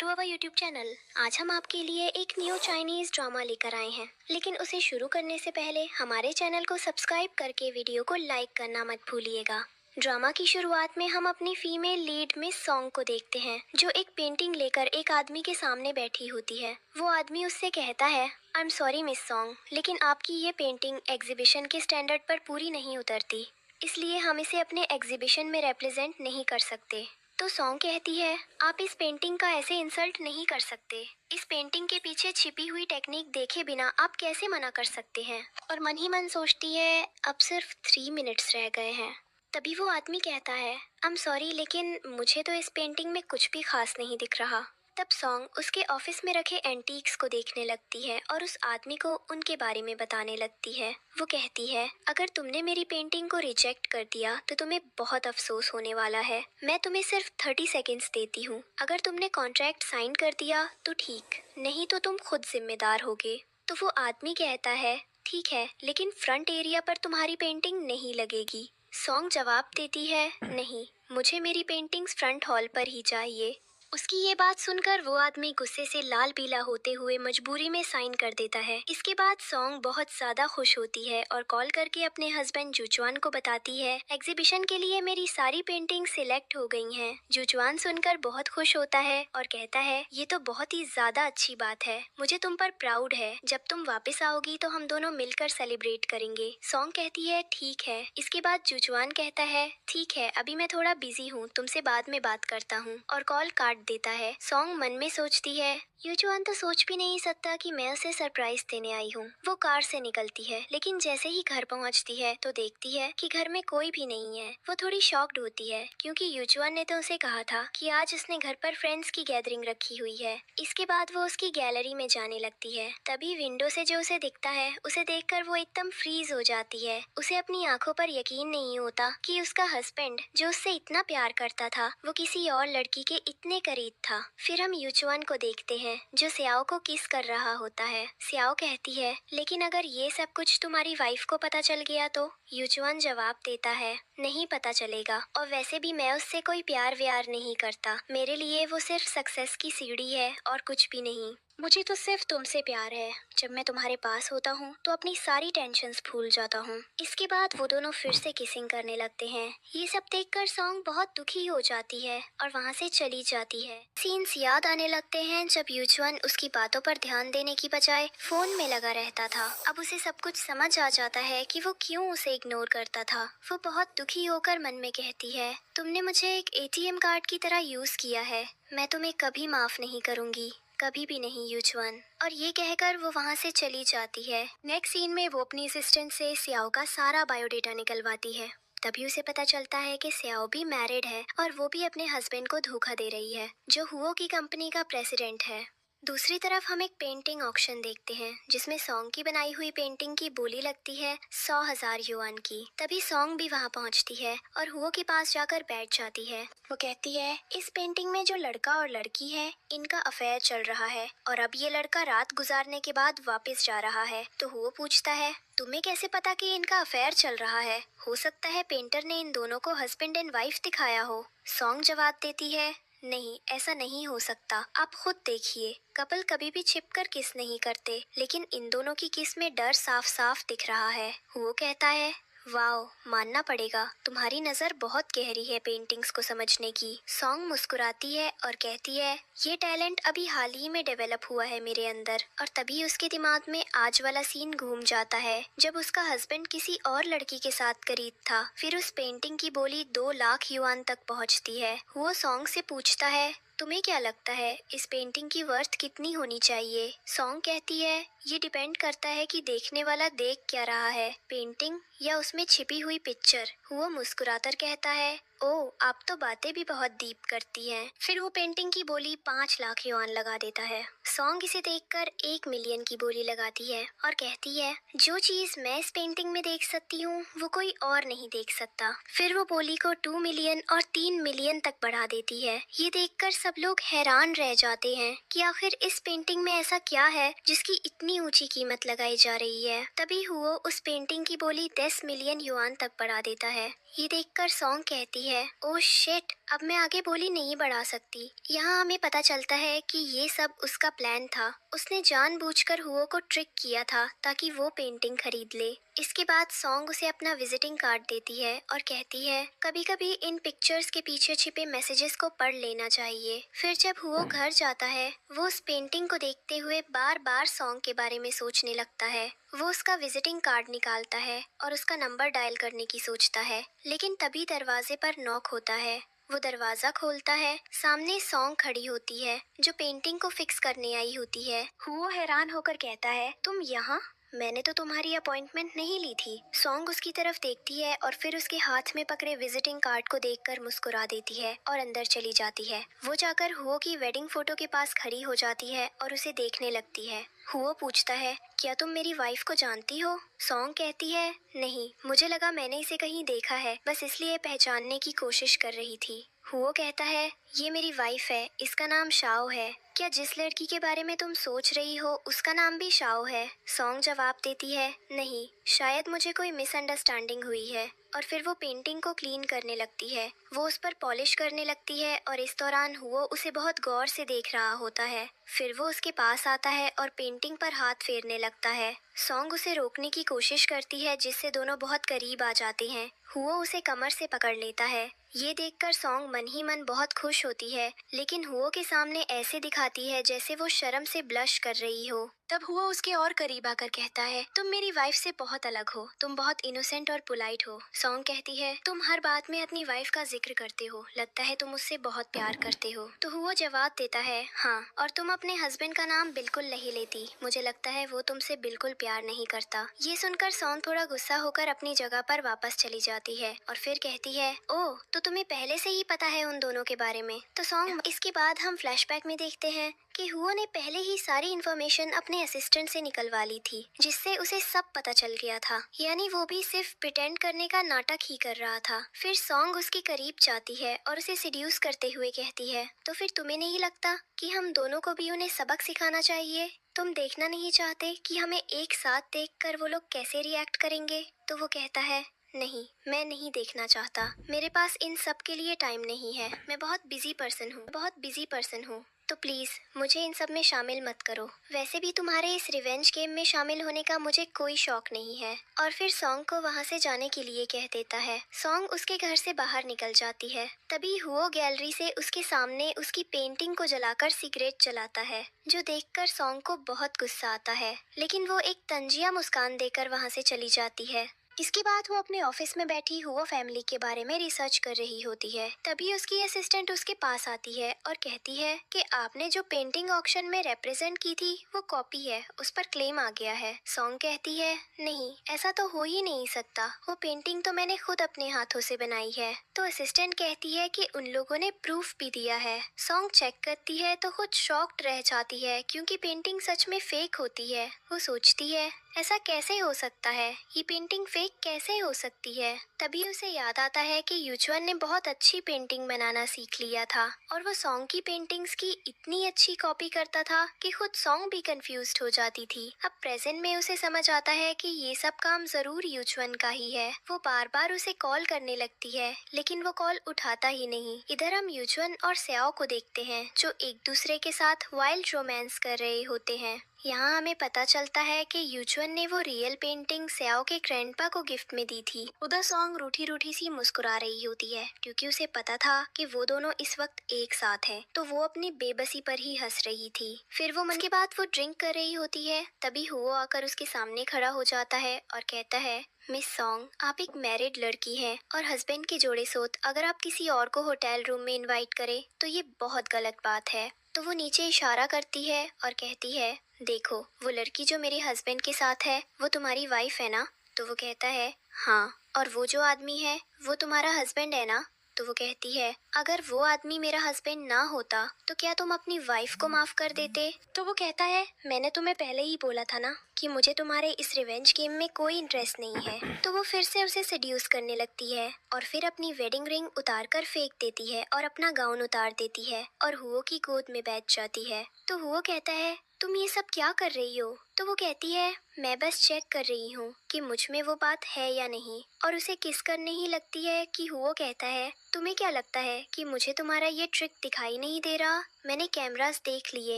To our YouTube channel. आज हम आपके लिए एक न्यू चाइनीज ड्रामा लेकर आए हैं, लेकिन उसे शुरू करने से पहले हमारे चैनल को सब्सक्राइब करके वीडियो को लाइक करना मत भूलिएगा। ड्रामा की शुरुआत में हम अपनी फीमेल लीड मिस सॉन्ग को देखते हैं, जो एक पेंटिंग लेकर एक आदमी के सामने बैठी होती है। वो आदमी उससे कहता है, I am sorry miss song, लेकिन आपकी ये पेंटिंग एग्जीबिशन के स्टैंडर्ड पर पूरी नहीं उतरती, इसलिए हम इसे अपने एग्जीबिशन में रिप्रेजेंट नहीं कर सकते। तो सॉन्ग कहती है, आप इस पेंटिंग का ऐसे इंसल्ट नहीं कर सकते। इस पेंटिंग के पीछे छिपी हुई टेक्निक देखे बिना आप कैसे मना कर सकते हैं। और मन ही मन सोचती है, अब सिर्फ 3 मिनट्स रह गए हैं। तभी वो आदमी कहता है, आई एम सॉरी, लेकिन मुझे तो इस पेंटिंग में कुछ भी खास नहीं दिख रहा। तब सॉन्ग उसके ऑफिस में रखे एंटीक्स को देखने लगती है और उस आदमी को उनके बारे में बताने लगती है। वो कहती है, अगर तुमने मेरी पेंटिंग को रिजेक्ट कर दिया तो तुम्हें बहुत अफसोस होने वाला है। मैं तुम्हें सिर्फ 30 सेकेंड्स देती हूँ। अगर तुमने कॉन्ट्रैक्ट साइन कर दिया तो ठीक, नहीं तो तुम खुद जिम्मेदार होगे। तो वो आदमी कहता है, ठीक है, लेकिन फ्रंट एरिया पर तुम्हारी पेंटिंग नहीं लगेगी। सॉन्ग जवाब देती है, नहीं, मुझे मेरी पेंटिंग्स फ्रंट हॉल पर ही चाहिए। उसकी ये बात सुनकर वो आदमी गुस्से से लाल पीला होते हुए मजबूरी में साइन कर देता है। इसके बाद सॉन्ग बहुत ज्यादा खुश होती है और कॉल करके अपने हस्बैंड जुचवान को बताती है, एग्जीबिशन के लिए मेरी सारी पेंटिंग सिलेक्ट हो गई हैं। जुचवान सुनकर बहुत खुश होता है और कहता है, ये तो बहुत ही ज्यादा अच्छी बात है, मुझे तुम पर प्राउड है। जब तुम वापस आओगी तो हम दोनों मिलकर सेलिब्रेट करेंगे। सॉन्ग कहती है, ठीक है। इसके बाद जुचवान कहता है, ठीक है, अभी मैं थोड़ा बिजी हूँ, तुमसे बाद में बात करता हूँ, और कॉल काट देता है। सॉन्ग मन में सोचती है, युजुआन तो सोच भी नहीं सकता कि मैं उसे सरप्राइज देने आई हूँ। वो कार से निकलती है, लेकिन जैसे ही घर पहुँचती है तो देखती है कि घर में कोई भी नहीं है। वो थोड़ी शॉक्ड होती है, क्योंकि युजुआन ने तो उसे कहा था कि आज उसने घर पर फ्रेंड्स की गैदरिंग रखी हुई है। इसके बाद वो उसकी गैलरी में जाने लगती है। तभी विंडो से जो उसे दिखता है, उसे देखकर वो एकदम फ्रीज हो जाती है। उसे अपनी आंखों पर यकीन नहीं होता कि उसका हस्बैंड, जो उससे इतना प्यार करता था, वो किसी और लड़की के इतने करीब था। फिर हम युजुआन को देखते हैं, जो सियाओ को किस कर रहा होता है। सियाओ कहती है, लेकिन अगर ये सब कुछ तुम्हारी वाइफ को पता चल गया तो? युजुआन जवाब देता है, नहीं पता चलेगा, और वैसे भी मैं उससे कोई प्यार व्यार नहीं करता। मेरे लिए वो सिर्फ सक्सेस की सीढ़ी है और कुछ भी नहीं। मुझे तो सिर्फ तुमसे प्यार है। जब मैं तुम्हारे पास होता हूँ तो अपनी सारी टेंशन्स भूल जाता हूँ। इसके बाद वो दोनों फिर से किसिंग करने लगते हैं। ये सब देखकर सॉन्ग बहुत दुखी हो जाती है और वहाँ से चली जाती है। सीन्स याद आने लगते हैं जब युजुआन उसकी बातों पर ध्यान देने की बजाय फोन में लगा रहता था। अब उसे सब कुछ समझ आ जाता है कि वो क्यों उसे इग्नोर करता था। वो बहुत दुखी होकर मन में कहती है, तुमने मुझे एक ATM कार्ड की तरह यूज किया है, मैं तुम्हें कभी माफ नहीं करूंगी, कभी भी नहीं युजुआन। और ये कहकर वो वहाँ से चली जाती है। नेक्स्ट सीन में वो अपनी असिस्टेंट से सियाओ का सारा बायोडेटा निकलवाती है। तभी उसे पता चलता है कि सियाओ भी मैरिड है और वो भी अपने हस्बैंड को धोखा दे रही है, जो हुओ की कंपनी का प्रेसिडेंट है। दूसरी तरफ हम एक पेंटिंग ऑक्शन देखते हैं, जिसमें सॉन्ग की बनाई हुई पेंटिंग की बोली लगती है 100,000 युआन की। तभी सॉन्ग भी वहाँ पहुँचती है और हुओ के पास जाकर बैठ जाती है। वो कहती है, इस पेंटिंग में जो लड़का और लड़की है, इनका अफेयर चल रहा है और अब ये लड़का रात गुजारने के बाद वापस जा रहा है। तो हुओ पूछता है, तुम्हें कैसे पता कि इनका अफेयर चल रहा है? हो सकता है पेंटर ने इन दोनों को हस्बैंड एंड वाइफ दिखाया हो। सॉन्ग जवाब देती है, नहीं, ऐसा नहीं हो सकता। आप खुद देखिए, कपल कभी भी छिपकर किस नहीं करते, लेकिन इन दोनों की किस में डर साफ साफ दिख रहा है। वो कहता है, वाओ, मानना पड़ेगा, तुम्हारी नज़र बहुत गहरी है पेंटिंग्स को समझने की। सॉन्ग मुस्कुराती है और कहती है, ये टैलेंट अभी हाल ही में डेवलप हुआ है मेरे अंदर। और तभी उसके दिमाग में आज वाला सीन घूम जाता है, जब उसका हस्बैंड किसी और लड़की के साथ करीब था। फिर उस पेंटिंग की बोली 2 लाख युआन तक पहुंचती है। वो सॉन्ग से पूछता है, तुम्हें क्या लगता है इस पेंटिंग की वर्थ कितनी होनी चाहिए? सॉन्ग कहती है, ये डिपेंड करता है कि देखने वाला देख क्या रहा है, पेंटिंग या उसमें छिपी हुई पिक्चर। वो मुस्कुराकर कहता है, ओ, आप तो बातें भी बहुत डीप करती हैं। फिर वो पेंटिंग की बोली 5 लाख युआन लगा देता है। सॉन्ग इसे देखकर 1 मिलियन की बोली लगाती है और कहती है, जो चीज मैं इस पेंटिंग में देख सकती हूँ वो कोई और नहीं देख सकता। फिर वो बोली को 2 मिलियन और 3 मिलियन तक बढ़ा देती है। ये देखकर सब लोग हैरान रह जाते हैं कि आखिर इस पेंटिंग में ऐसा क्या है जिसकी इतनी ऊंची कीमत लगाई जा रही है। तभी हुओ उस पेंटिंग की बोली 10 मिलियन युआन तक बढ़ा देता है। ये देखकर सॉन्ग कहती है, ओ शिट, अब मैं आगे बोली नहीं बढ़ा सकती। यहाँ हमें पता चलता है कि ये सब उसका प्लान था। उसने जानबूझकर हुओ को ट्रिक किया था ताकि वो पेंटिंग खरीद ले। इसके बाद सॉन्ग उसे अपना विजिटिंग कार्ड देती है और कहती है कभी कभी इन पिक्चर्स के पीछे छिपे मैसेजेस को पढ़ लेना चाहिए। फिर जब हुओ घर जाता है वो उस पेंटिंग को देखते हुए बार बार सॉन्ग के बारे में सोचने लगता है। वो उसका विजिटिंग कार्ड निकालता है और उसका नंबर डायल करने की सोचता है, लेकिन तभी दरवाजे पर नॉक होता है। वो दरवाजा खोलता है, सामने सॉन्ग खड़ी होती है जो पेंटिंग को फिक्स करने आई होती है। हुओ हैरान होकर कहता है तुम यहाँ? मैंने तो तुम्हारी अपॉइंटमेंट नहीं ली थी। सॉन्ग उसकी तरफ देखती है और फिर उसके हाथ में पकड़े विजिटिंग कार्ड को देखकर मुस्कुरा देती है और अंदर चली जाती है। वो जाकर हुओ की वेडिंग फोटो के पास खड़ी हो जाती है और उसे देखने लगती है। हुओ पूछता है क्या तुम मेरी वाइफ को जानती हो? सॉन्ग कहती है नहीं, मुझे लगा मैंने इसे कहीं देखा है, बस इसलिए पहचानने की कोशिश कर रही थी। हुओ कहता है ये मेरी वाइफ है, इसका नाम शाओ है। क्या जिस लड़की के बारे में तुम सोच रही हो उसका नाम भी शाओ है? सॉन्ग जवाब देती है नहीं, शायद मुझे कोई मिसअंडरस्टैंडिंग हुई है। और फिर वो पेंटिंग को क्लीन करने लगती है। वो उस पर पॉलिश करने लगती है और इस दौरान हुओ उसे बहुत गौर से देख रहा होता है। फिर वो उसके पास आता है और पेंटिंग पर हाथ फेरने लगता है। सॉन्ग उसे रोकने की कोशिश करती है जिससे दोनों बहुत करीब आ जाते हैं। हुओ उसे कमर से पकड़ लेता है। ये देखकर सॉन्ग मन ही मन बहुत खुश होती है, लेकिन हुओ के सामने ऐसे दिखाती है जैसे वो शर्म से ब्लश कर रही हो। तब हुओ उसके और करीब आकर कहता है तुम मेरी वाइफ से बहुत अलग हो, तुम बहुत इनोसेंट और पोलाइट हो। सॉन्ग कहती है तुम हर बात में अपनी वाइफ का जिक्र करते हो, लगता है तुम उससे बहुत प्यार करते हो। तो हुओ जवाब देता है हाँ, और तुम अपने हस्बैंड का नाम बिल्कुल नहीं लेती, मुझे लगता है वो तुमसे बिल्कुल प्यार नहीं करता। ये सुनकर सॉन्ग थोड़ा गुस्सा होकर अपनी जगह पर वापस चली जाती है और फिर कहती है ओह, तो तुम्हें पहले से ही पता है उन दोनों के बारे में। तो सॉन्ग इसके बाद हम फ्लैशबैक में देखते हैं कि हुओ ने पहले ही सारी इन्फॉर्मेशन अपने असिस्टेंट से निकलवा ली थी, जिससे उसे सब पता चल गया था। यानी वो भी सिर्फ प्रिटेंड करने का नाटक ही कर रहा था। फिर सॉन्ग उसके करीब जाती है और उसे सिड्यूस करते हुए कहती है तो फिर तुम्हें नहीं लगता कि हम दोनों को भी उन्हें सबक सिखाना चाहिए? तुम देखना नहीं चाहते कि हमें एक साथ देखकर वो लोग कैसे रिएक्ट करेंगे? तो वो कहता है नहीं, मैं नहीं देखना चाहता, मेरे पास इन सब के लिए टाइम नहीं है, मैं बहुत बिजी पर्सन हूँ, तो प्लीज मुझे इन सब में शामिल मत करो। वैसे भी तुम्हारे इस रिवेंज गेम में शामिल होने का मुझे कोई शौक नहीं है। और फिर सॉन्ग को वहाँ से जाने के लिए कह देता है। सॉन्ग उसके घर से बाहर निकल जाती है। तभी हुओ गैलरी से उसके सामने उसकी पेंटिंग को जलाकर सिगरेट जलाता है, जो देखकर सॉन्ग को बहुत गुस्सा आता है, लेकिन वो एक तंजिया मुस्कान देकर वहाँ से चली जाती है। इसके बाद वो अपने ऑफिस में बैठी हुआ फैमिली के बारे में रिसर्च कर रही होती है। तभी उसकी असिस्टेंट उसके पास आती है और कहती है कि आपने जो पेंटिंग ऑक्शन में रिप्रेजेंट की थी वो कॉपी है, उस पर क्लेम आ गया है। सॉन्ग कहती है नहीं, ऐसा तो हो ही नहीं सकता, वो पेंटिंग तो मैंने खुद अपने हाथों से बनाई है। तो असिस्टेंट कहती है कि उन लोगों ने प्रूफ भी दिया है। सॉन्ग चेक करती है तो खुद शॉक्ड रह जाती है क्योंकि पेंटिंग सच में फेक होती है। वो सोचती है ऐसा कैसे हो सकता है, ये पेंटिंग फेक कैसे हो सकती है। तभी उसे याद आता है कि यूजुअन ने बहुत अच्छी पेंटिंग बनाना सीख लिया था और वो सॉन्ग की पेंटिंग्स की इतनी अच्छी कॉपी करता था कि खुद सॉन्ग भी कंफ्यूज्ड हो जाती थी। अब प्रेजेंट में उसे समझ आता है कि ये सब काम जरूर यूजुअन का ही है। वो बार बार उसे कॉल करने लगती है, लेकिन वो कॉल उठाता ही नहीं। इधर हम यूजुअन और स्याओ को देखते हैं जो एक दूसरे के साथ वाइल्ड रोमांस कर रहे होते हैं। यहाँ हमें पता चलता है कि यूजुअन ने वो रियल पेंटिंग स्याओ के ग्रैंडपा को गिफ्ट में दी थी। उधर सॉन्ग रूठी रूठी सी मुस्कुरा रही होती है क्योंकि उसे पता था कि वो दोनों इस वक्त एक साथ हैं, तो वो अपनी बेबसी पर ही हंस रही थी। फिर वो मन के बाद वो ड्रिंक कर रही होती है। तभी हुओ आकर उसके सामने खड़ा हो जाता है और कहता है मिस सॉन्ग, आप एक मैरिड लड़की हैं और हस्बैंड के जोड़े सोत अगर आप किसी और को होटल रूम में इनवाइट करें तो ये बहुत गलत बात है। तो वो नीचे इशारा करती है और कहती है देखो, वो लड़की जो मेरे हस्बैंड के साथ है वो तुम्हारी वाइफ है ना? तो वो कहता है हाँ। और वो जो आदमी है वो तुम्हारा हस्बैंड है ना? तो वो कहती है अगर वो आदमी मेरा हस्बैंड ना होता तो क्या तुम अपनी वाइफ को माफ कर देते? तो वो कहता है मैंने तुम्हें पहले ही बोला था ना कि मुझे तुम्हारे इस रिवेंज गेम में कोई इंटरेस्ट नहीं है। तो वो फिर से उसे सेड्यूस करने लगती है और फिर अपनी वेडिंग रिंग उतार कर फेंक देती है और अपना गाउन उतार देती है और हुओ की गोद में बैठ जाती है। तो हुओ कहता है तुम ये सब क्या कर रही हो? तो वो कहती है मैं बस चेक कर रही हूँ कि मुझ में वो बात है या नहीं, और उसे किस करने ही लगती है कि हुओ कहता है तुम्हें क्या लगता है कि मुझे तुम्हारा ये ट्रिक दिखाई नहीं दे रहा? मैंने कैमरास देख लिए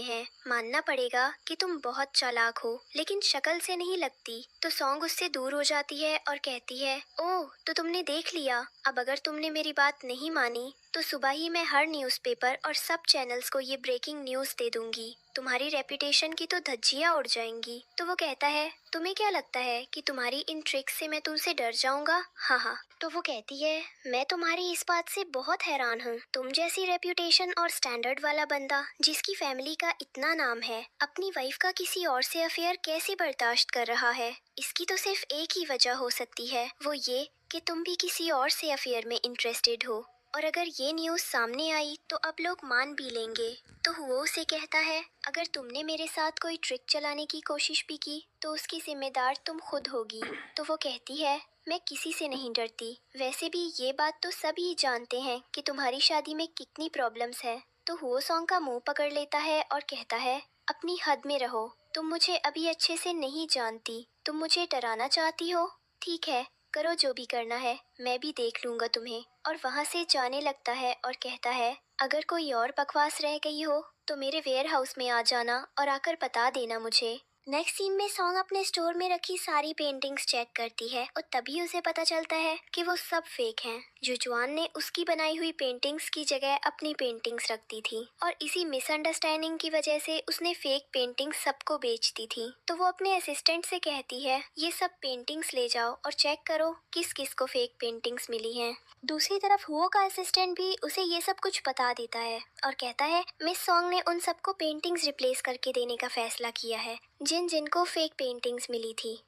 हैं, मानना पड़ेगा कि तुम बहुत चालाक हो, लेकिन शक्ल से नहीं लगती। तो सॉन्ग उससे दूर हो जाती है और कहती है ओह तो तुमने देख लिया, अब अगर तुमने मेरी बात नहीं मानी तो सुबह ही मैं हर न्यूज़पेपर और सब चैनल्स को ये ब्रेकिंग न्यूज़ दे दूंगी, तुम्हारी रेपुटेशन की तो धज्जियां उड़ जाएंगी। तो वो कहता है तुम्हें क्या लगता है कि तुम्हारी इन ट्रिक्स से मैं तुमसे डर जाऊंगा? हाँ हाँ। तो वो कहती है मैं तुम्हारी इस बात से बहुत हैरान हूँ, तुम जैसी रेपुटेशन और स्टैंडर्ड वाला बंदा जिसकी फैमिली का इतना नाम है अपनी वाइफ का किसी और से अफेयर कैसे बर्दाश्त कर रहा है? इसकी तो सिर्फ एक ही वजह हो सकती है, वो ये कि तुम भी किसी और से अफेयर में इंटरेस्टेड हो, और अगर ये न्यूज़ सामने आई तो अब लोग मान भी लेंगे। तो हुओ उसे कहता है अगर तुमने मेरे साथ कोई ट्रिक चलाने की कोशिश भी की तो उसकी जिम्मेदार तुम खुद होगी। तो वो कहती है मैं किसी से नहीं डरती, वैसे भी ये बात तो सभी जानते हैं कि तुम्हारी शादी में कितनी प्रॉब्लम्स है। तो हुओ सॉन्ग का मुंह पकड़ लेता है और कहता है अपनी हद में रहो, तुम मुझे अभी अच्छे से नहीं जानती, तुम मुझे डराना चाहती हो, ठीक है करो जो भी करना है, मैं भी देख लूंगा तुम्हें। और वहाँ से जाने लगता है और कहता है अगर कोई और बकवास रह गई हो तो मेरे वेयर हाउस में आ जाना और आकर बता देना मुझे। नेक्स्ट सीन में सॉन्ग अपने स्टोर में रखी सारी पेंटिंग्स चेक करती है और तभी उसे पता चलता है कि वो सब फेक हैं। जुजुआन ने उसकी बनाई हुई पेंटिंग्स की जगह अपनी पेंटिंग्स रख दी थी और इसी मिसअंडरस्टैंडिंग की वजह से उसने फेक पेंटिंग्स सबको बेच दी थी। तो वो अपने असिस्टेंट से कहती है ये सब पेंटिंग्स ले जाओ और चेक करो किस किस को फेक पेंटिंग्स मिली हैं। दूसरी तरफ हुओ का असिस्टेंट भी उसे ये सब कुछ बता देता है और कहता है मिस सॉन्ग ने उन सबको पेंटिंग्स रिप्लेस करके देने का फैसला किया है जिन जिनको फेक पेंटिंग्स मिली थी।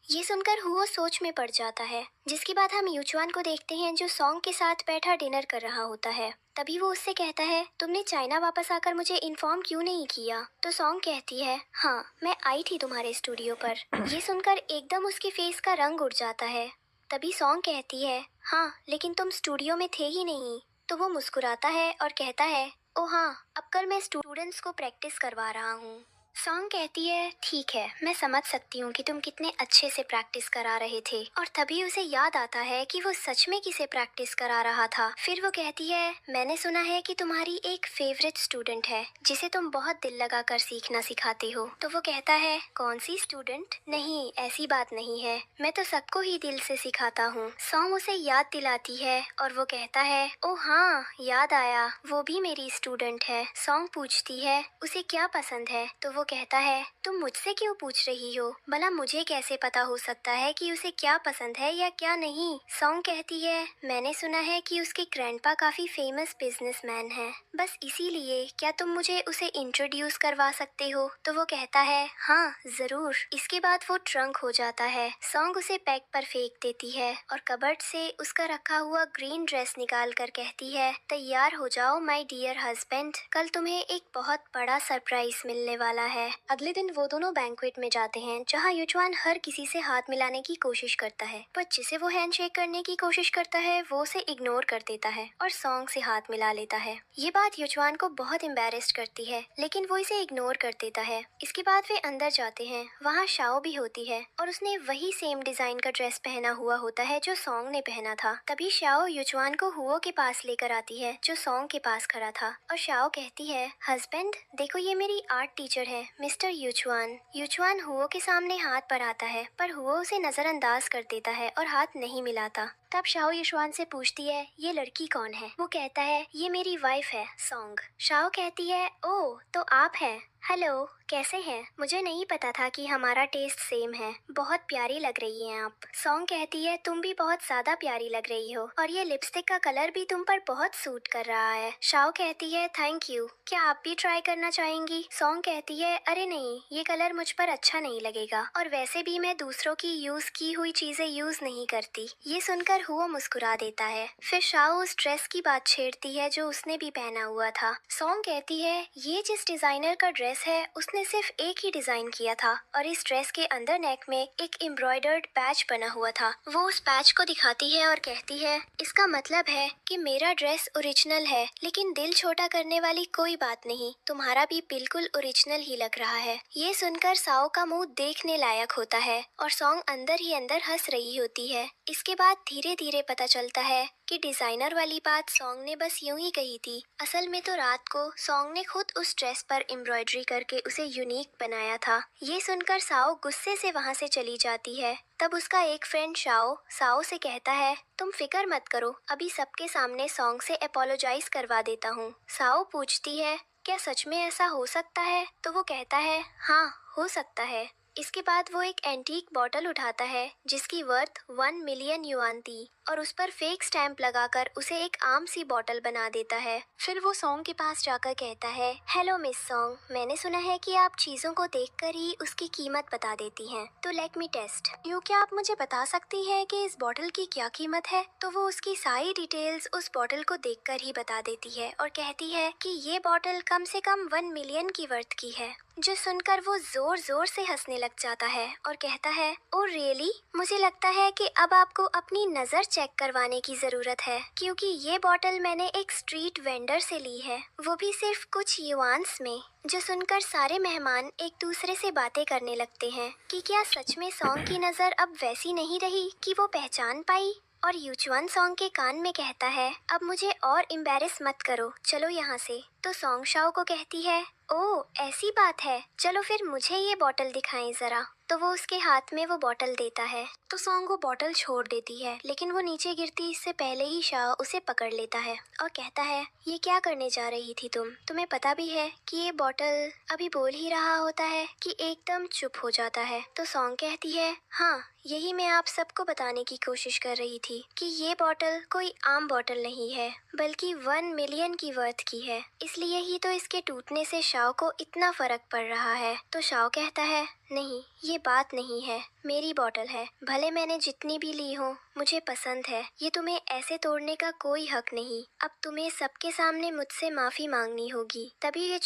ये सुनकर हुओ सोच में पड़ जाता है, जिसके बाद हम यूचुआन को देखते हैं जो सॉन्ग के साथ बैठा डिनर कर रहा होता है। तभी वो उससे कहता है तुमने चाइना वापस आकर मुझे इन्फॉर्म क्यों नहीं किया? तो सॉन्ग कहती है हाँ मैं आई थी तुम्हारे स्टूडियो पर। ये सुनकर एकदम उसके फेस का रंग उड़ जाता है। तभी सॉन्ग कहती है हाँ लेकिन तुम स्टूडियो में थे ही नहीं। तो वो मुस्कुराता है और कहता है ओ हाँ अब कल मैं स्टूडेंट्स को प्रैक्टिस करवा रहा हूँ। सॉन्ग कहती है ठीक है मैं समझ सकती हूँ कि तुम कितने अच्छे से प्रैक्टिस करा रहे थे। और तभी उसे याद आता है कि वो सच में किसे प्रैक्टिस करा रहा था। फिर वो कहती है मैंने सुना है कि तुम्हारी एक फेवरेट स्टूडेंट है जिसे तुम बहुत दिल लगाकर सीखना सिखाते हो। तो वो कहता है कौन सी स्टूडेंट? नहीं ऐसी बात नहीं है, मैं तो सबको ही दिल से सिखाता हूँ। सॉन्ग उसे याद दिलाती है और वो कहता है ओ हाँ याद आया, वो भी मेरी स्टूडेंट है। सॉन्ग पूछती है उसे क्या पसंद है? तो वो कहता है तुम मुझसे क्यों पूछ रही हो, भला मुझे कैसे पता हो सकता है कि उसे क्या पसंद है या क्या नहीं? सॉन्ग कहती है मैंने सुना है कि उसके ग्रैंडपा काफी फेमस बिजनेसमैन है, बस इसीलिए क्या तुम मुझे उसे इंट्रोड्यूस करवा सकते हो? तो वो कहता है हाँ जरूर। इसके बाद वो ट्रंक हो जाता है। सॉन्ग उसे बैग पर फेंक देती है और कबर्ड से उसका रखा हुआ ग्रीन ड्रेस निकाल कर कहती है तैयार हो जाओ माय डियर हस्बैंड, कल तुम्हें एक बहुत बड़ा सरप्राइज मिलने वाला है। अगले दिन वो दोनों बैंक्वेट में जाते हैं जहाँ युचवान हर किसी से हाथ मिलाने की कोशिश करता है, पर जिसे वो हैंडशेक करने की कोशिश करता है वो उसे इग्नोर कर देता है और सॉन्ग से हाथ मिला लेता है। ये बात युचवान को बहुत एम्बैरेस्ड करती है, लेकिन वो इसे इग्नोर कर देता है। इसके बाद वे अंदर जाते हैं, वहाँ शाओ भी होती है और उसने वही सेम डिजाइन का ड्रेस पहना हुआ होता है जो सॉन्ग ने पहना था। तभी शाओ युचवान को हुओ के पास लेकर आती है जो सॉन्ग के पास खड़ा था और शाओ कहती है हस्बैंड देखो ये मेरी आर्ट टीचर है मिस्टर युचवान। युचवान हुओ के सामने हाथ पर आता है पर हुओ उसे नजरअंदाज कर देता है और हाथ नहीं मिलाता। तब शाओ युचवान से पूछती है ये लड़की कौन है? वो कहता है ये मेरी वाइफ है सॉन्ग। शाओ कहती है ओ तो आप हैं, हेलो कैसे हैं? मुझे नहीं पता था कि हमारा टेस्ट सेम है, बहुत प्यारी लग रही हैं आप। सॉन्ग कहती है तुम भी बहुत ज्यादा प्यारी लग रही हो और ये लिपस्टिक का कलर भी तुम पर बहुत सूट कर रहा है। शाओ कहती है थैंक यू, क्या आप भी ट्राई करना चाहेंगी? सॉन्ग कहती है अरे नहीं ये कलर मुझ पर अच्छा नहीं लगेगा और वैसे भी मैं दूसरों की यूज की हुई चीजें यूज नहीं करती। ये सुनकर सुनकर हुआ मुस्कुरा देता है। फिर शाओ उस ड्रेस की बात छेड़ती है जो उसने भी पहना हुआ था। सॉन्ग कहती है ये जिस डिजाइनर का ड्रेस है उसने सिर्फ एक ही डिजाइन किया था और इस ड्रेस के अंदर नेक में एक एम्ब्रॉयडर्ड पैच बना हुआ था। वो उस पैच को दिखाती है और कहती है इसका मतलब है कि मेरा ड्रेस ओरिजिनल है, लेकिन दिल छोटा करने वाली कोई बात नहीं, तुम्हारा भी बिल्कुल ओरिजिनल ही लग रहा है। ये सुनकर साओ का मुंह देखने लायक होता है और सॉन्ग अंदर ही अंदर हंस रही होती है। इसके बाद धीरे धीरे पता चलता है कि डिजाइनर वाली बात सॉन्ग ने बस यूं ही कही थी। असल में तो रात को सॉन्ग ने खुद उस ड्रेस पर एम्ब्रॉयडरी करके उसे यूनिक बनाया था। ये सुनकर साओ गुस्से से वहाँ से चली जाती है। तब उसका एक फ्रेंड साओ से कहता है तुम फिक्र मत करो, अभी सबके सामने सॉन्ग से अपोलोजाइज करवा देता हूँ। साओ पूछती है क्या सच में ऐसा हो सकता है? तो वो कहता है हाँ हो सकता है। इसके बाद वो एक एंटीक बॉटल उठाता है जिसकी वर्थ 1 मिलियन युआन थी और उस पर फेक स्टैंप लगाकर उसे एक आम सी बॉटल बना देता है। फिर वो सॉन्ग के पास जाकर कहता है हेलो मिस सॉन्ग, मैंने सुना है कि आप चीजों को देखकर ही उसकी कीमत बता देती हैं, तो लेट मी टेस्ट। क्या आप मुझे बता सकती हैं कि इस बॉटल की क्या कीमत है? तो वो उसकी सारी डिटेल्स उस बॉटल को देखकर ही बता देती है और कहती है कि ये बॉटल कम से कम 1 मिलियन की वर्थ की है। जो सुनकर वो जोर जोर से हंसने लग जाता है और कहता है ओ रियली, मुझे लगता है कि अब आपको अपनी नजर चेक करवाने की जरूरत है, क्योंकि ये बॉटल मैंने एक स्ट्रीट वेंडर से ली है, वो भी सिर्फ कुछ युआन्स में। जो सुनकर सारे मेहमान एक दूसरे से बातें करने लगते हैं कि क्या सच में सॉन्ग की नजर अब वैसी नहीं रही कि वो पहचान पाई। और यूचुआन सॉन्ग के कान में कहता है अब मुझे और एम्बैरेस मत करो, चलो यहाँ से। तो सॉन्ग शाओ को कहती है ओ ऐसी बात है, चलो फिर मुझे ये बॉटल दिखाएं जरा। तो वो उसके हाथ में वो बॉटल देता है तो सॉन्ग वो बॉटल छोड़ देती है, लेकिन वो नीचे गिरती इससे पहले ही शाओ उसे पकड़ लेता है और कहता है ये क्या करने जा रही थी तुम? तुम्हें पता भी है कि ये बॉटल अभी बोल ही रहा होता है कि एकदम चुप हो जाता है। तो सॉन्ग कहती है हाँ यही मैं आप सबको बताने की कोशिश कर रही थी कि ये बॉटल कोई आम बॉटल नहीं है, बल्कि 1 मिलियन की वर्थ की है, इसलिए ही तो इसके टूटने से शाओ को इतना फर्क पड़ रहा है। तो शाओ कहता है नहीं ये बात नहीं है, मेरी बॉटल है, भले मैंने जितनी भी ली हो मुझे पसंद है, ये तुम्हें ऐसे तोड़ने का कोई हक नहीं। अब तुम्हें सबके सामने मुझसे माफी मांगनी होगी। तभी ये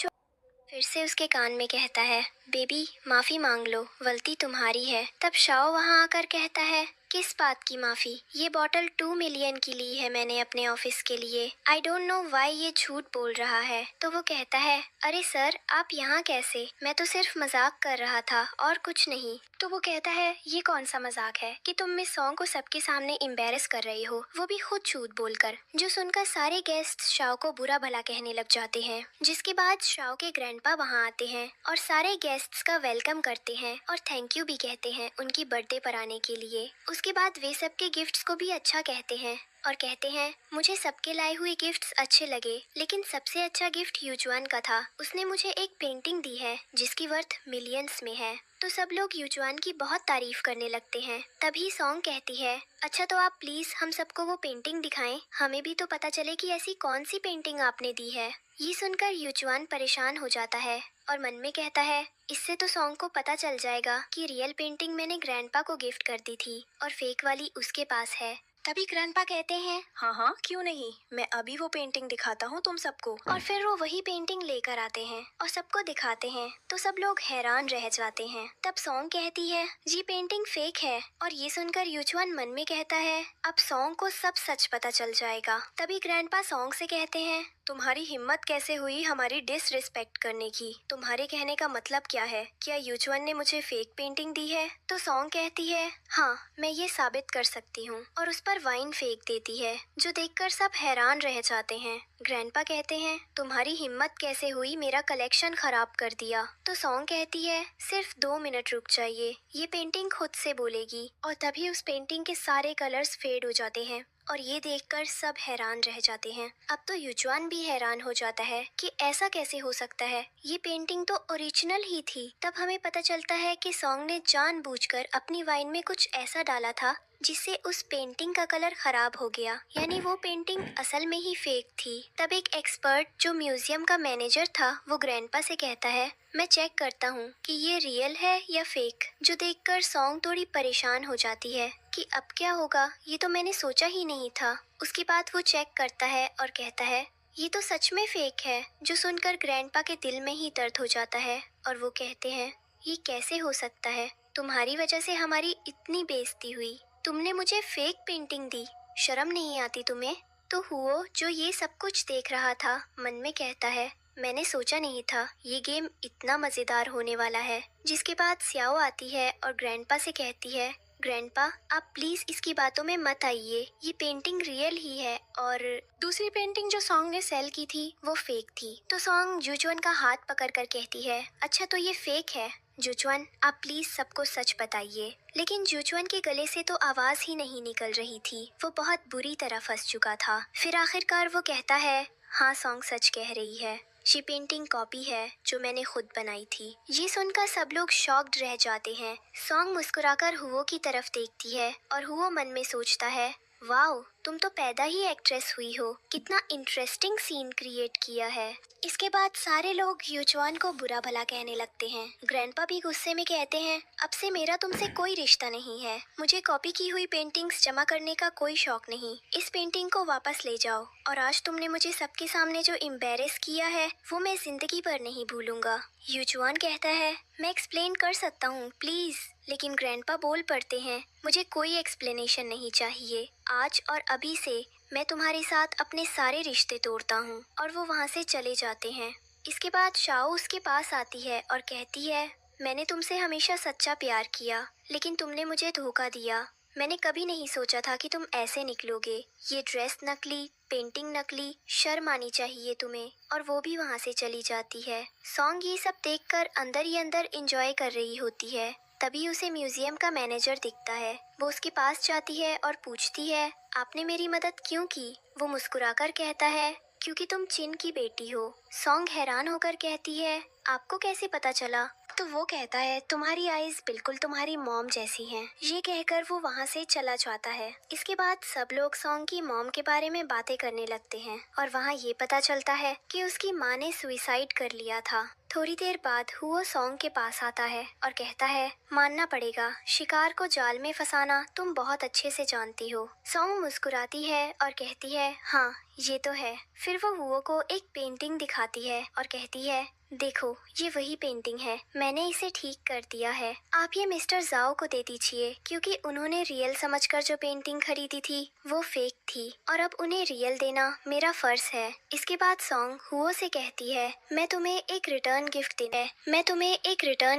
फिर से उसके कान में कहता है बेबी माफी मांग लो, गलती तुम्हारी है। तब शाओ वहाँ आकर कहता है किस बात की माफी? ये बॉटल 2 मिलियन की ली है मैंने अपने ऑफिस के लिए। आई डोंट नो व्हाई ये झूठ बोल रहा है। तो वो कहता है अरे सर आप यहाँ कैसे, मैं तो सिर्फ मजाक कर रहा था और कुछ नहीं। तो वो कहता है ये कौन सा मजाक है कि तुम मिस सॉन्ग को सबके सामने एम्बैरेस कर रही हो, वो भी खुद झूठ बोलकर। जो सुनकर सारे गेस्ट शाओ को बुरा भला कहने लग जाते हैं। जिसके बाद शाओ के ग्रैंडपा वहाँ आते हैं और सारे गेस्ट्स का वेलकम करते हैं और थैंक यू भी कहते हैं उनकी बर्थडे पर आने के लिए। उसके बाद वे सबके गिफ्ट्स को भी अच्छा कहते हैं और कहते हैं मुझे सबके लाए हुए गिफ्ट्स अच्छे लगे, लेकिन सबसे अच्छा गिफ्ट यूजुआन का था, उसने मुझे एक पेंटिंग दी है जिसकी वर्थ मिलियंस में है। तो सब लोग यूजुआन की बहुत तारीफ करने लगते हैं। तभी सॉन्ग कहती है अच्छा तो आप प्लीज हम सबको वो पेंटिंग दिखाएं, हमें भी तो पता चले कि ऐसी कौन सी पेंटिंग आपने दी है। ये सुनकर यूजुआन परेशान हो जाता है और मन में कहता है इससे तो सॉन्ग को पता चल जाएगा कि रियल पेंटिंग मैंने ग्रैंडपा को गिफ्ट कर दी थी और फेक वाली उसके पास है। तभी ग्रैंडपा कहते हैं हाँ हाँ क्यों नहीं, मैं अभी वो पेंटिंग दिखाता हूँ तुम सबको। और फिर वो वही पेंटिंग लेकर आते हैं और सबको दिखाते हैं तो सब लोग हैरान रह जाते हैं। तब सॉन्ग कहती है जी पेंटिंग फेक है। और ये सुनकर यूजुआन मन में कहता है अब सॉन्ग को सब सच पता चल जाएगा। तभी ग्रैंडपा सॉन्ग से कहते हैं तुम्हारी हिम्मत कैसे हुई हमारी डिसरिस्पेक्ट करने की? तुम्हारे कहने का मतलब क्या है? क्या यूजुआन ने मुझे फेक पेंटिंग दी है? तो सॉन्ग कहती है हाँ मैं ये साबित कर सकती हूँ और उस पर वाइन फेंक देती है, जो देखकर सब हैरान रह जाते हैं। ग्रैंडपा कहते हैं तुम्हारी हिम्मत कैसे हुई मेरा कलेक्शन खराब कर दिया? तो सॉन्ग कहती है सिर्फ 2 मिनट रुक जाइए, ये पेंटिंग खुद से बोलेगी। और तभी उस पेंटिंग के सारे कलर्स फेड हो जाते हैं और ये देखकर सब हैरान रह जाते हैं। अब तो यूजुआन भी हैरान हो जाता है कि ऐसा कैसे हो सकता है, ये पेंटिंग तो ओरिजिनल ही थी। तब हमें पता चलता है कि सॉन्ग ने जानबूझकर अपनी वाइन में कुछ ऐसा डाला था जिससे उस पेंटिंग का कलर खराब हो गया, यानी वो पेंटिंग असल में ही फेक थी। तब एक एक्सपर्ट जो म्यूजियम का मैनेजर था वो ग्रैंडपा से कहता है मैं चेक करता हूँ कि ये रियल है या फेक। जो देखकर सॉन्ग थोड़ी परेशान हो जाती है कि अब क्या होगा, ये तो मैंने सोचा ही नहीं था। उसके बाद वो चेक करता है और कहता है ये तो सच में फेक है, जो सुनकर ग्रैंडपा के दिल में ही दर्द हो जाता है और वो कहते हैं ये कैसे हो सकता है, तुम्हारी वजह से हमारी इतनी बेइज्जती हुई, तुमने मुझे फेक पेंटिंग दी, शर्म नहीं आती तुम्हें। तो हुओ जो ये सब कुछ देख रहा था मन में कहता है मैंने सोचा नहीं था ये गेम इतना मजेदार होने वाला है। जिसके बाद स्याओ आती है और ग्रैंडपा से कहती है ग्रैंडपा आप प्लीज इसकी बातों में मत आइए, ये पेंटिंग रियल ही है और दूसरी पेंटिंग जो सॉन्ग ने सेल की थी वो फेक थी। तो सॉन्ग जुचुअन का हाथ पकड़कर कहती है अच्छा तो ये फेक है। जुचुअन आप प्लीज सबको सच बताइए। लेकिन जुचुअन के गले से तो आवाज ही नहीं निकल रही थी, वो बहुत बुरी तरह फंस चुका था। फिर आखिरकार वो कहता है हाँ सॉन्ग सच कह रही है, ये पेंटिंग कॉपी है जो मैंने खुद बनाई थी। ये सुनकर सब लोग शॉक्ड रह जाते हैं। सॉन्ग मुस्कुराकर हुओ की तरफ देखती है और हुओ मन में सोचता है वाओ तुम तो पैदा ही एक्ट्रेस हुई हो, कितना इंटरेस्टिंग सीन क्रिएट किया है। इसके बाद सारे लोग युचुआन को बुरा भला कहने लगते हैं। ग्रैंडपा भी गुस्से में कहते हैं अब से मेरा तुमसे कोई रिश्ता नहीं है, मुझे कॉपी की हुई पेंटिंग्स जमा करने का कोई शौक नहीं, इस पेंटिंग को वापस ले जाओ और आज तुमने मुझे सबके सामने जो एम्बेरस किया है वो मैं जिंदगी भर नहीं भूलूंगा। युचुआन कहता है मैं एक्सप्लेन कर सकता हूँ प्लीज, लेकिन ग्रैंडपा बोल पड़ते हैं मुझे कोई एक्सप्लेनेशन नहीं चाहिए, आज और अभी से मैं तुम्हारे साथ अपने सारे रिश्ते तोड़ता हूँ। और वो वहाँ से चले जाते हैं। इसके बाद शाओ उसके पास आती है और कहती है मैंने तुमसे हमेशा सच्चा प्यार किया लेकिन तुमने मुझे धोखा दिया, मैंने कभी नहीं सोचा था कि तुम ऐसे निकलोगे, ये ड्रेस नकली, पेंटिंग नकली, शर्म आनी चाहिए तुम्हें। और वो भी वहाँ से चली जाती है। सॉन्ग ये सब देखकर अंदर ही अंदर एंजॉय कर रही होती है। तभी उसे म्यूजियम का मैनेजर दिखता है। वो उसके पास जाती है और पूछती है आपने मेरी मदद क्यों की। वो मुस्कुराकर कहता है क्योंकि तुम चिन की बेटी हो। सॉन्ग हैरान होकर कहती है आपको कैसे पता चला। तो वो कहता है तुम्हारी आईज बिल्कुल तुम्हारी मॉम जैसी हैं। ये कहकर वो वहाँ से चला जाता है। इसके बाद सब लोग सॉन्ग की मॉम के बारे में बातें करने लगते हैं और वहाँ ये पता चलता है कि उसकी माँ ने सुसाइड कर लिया था। थोड़ी देर बाद हुओ सॉन्ग के पास आता है और कहता है मानना पड़ेगा, शिकार को जाल में फंसाना तुम बहुत अच्छे से जानती हो। सॉन्ग मुस्कुराती है और कहती है हाँ ये तो है। फिर वो हुओ को एक पेंटिंग दिखाती है और कहती है देखो ये वही पेंटिंग है, मैंने इसे ठीक कर दिया है, आप ये मिस्टर जाओ को दे दीजिए क्योंकि उन्होंने रियल समझकर जो पेंटिंग खरीदी थी वो फेक थी और अब उन्हें रियल देना मेरा फर्ज है। इसके बाद सॉन्ग हुओ से कहती है मैं तुम्हें एक रिटर्न